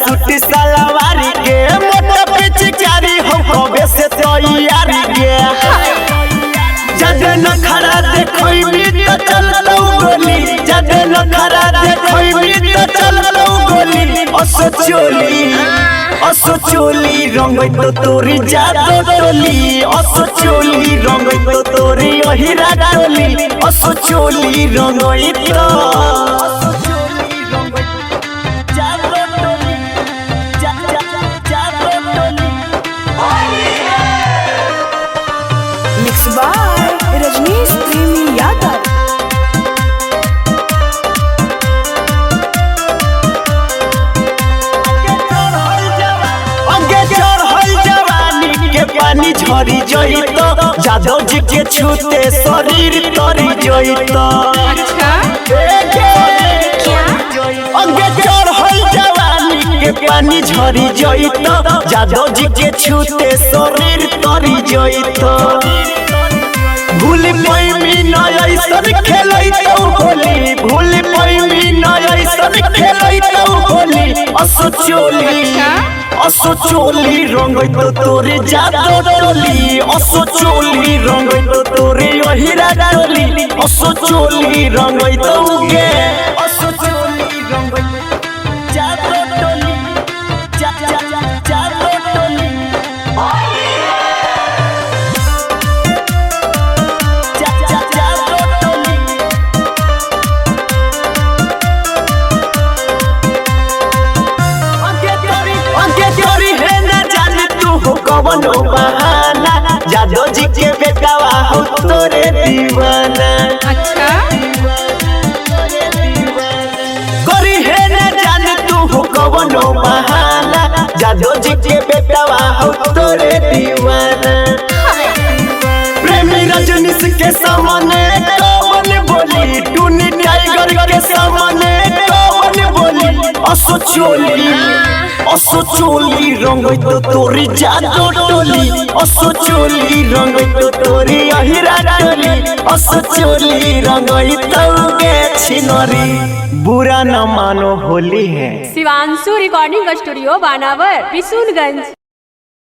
Suit सलवारी के मोटा पिचकारी हम कबे से तैयारी के जदे न खड़ा देखोई भी तो चलतौ गोली जदे न खड़ा देखोई भी तो चलतौ गोली असो चोली रंगई तो तोरी जादो टोली असो चोली रंगई तो तोरी अहिरा टोली असो चोली रंगई तो मिक्स बाय रजनीश प्रेमी यादव। पानी झरी जई तो जादव जी के छूते शरीर तरी जई तो अंगे चढ़ल जवानी के पानी झरी जई तो जादव जी के छूते शरीर तरी जई तो भूल पैमी न ऐसन खेलई तो होली भूल पैमी न ऐसन खेलई तो होली असो चोली रंगई तो तोरे जादो टोली असो चोली रंगई तो तोरे अहिरा टोली असो चोली रंगई तो गे असो चोली रंगई जादो टोली जादो टोली कवनो बहाना जादो जी के बेटावा हो तोरे दीवाना अच्छा करी है ना जान तू हो कवनो बहाना जादो जी के बेटावा हो तोरे दीवाना प्रेमी रजनीश के सामने कौन बोली टूनी टाइगर के सामने कौन बोली असो चोली रंगई तो तोरी जादो टोली असो चोली रंगई तो तोरी अहिरा टोली असो चोली रंगई तो गे छिनरी बुरा न मानो होली है। शिवांशु रिकॉर्डिंग स्टूडियो बानावर बिशुनगंज।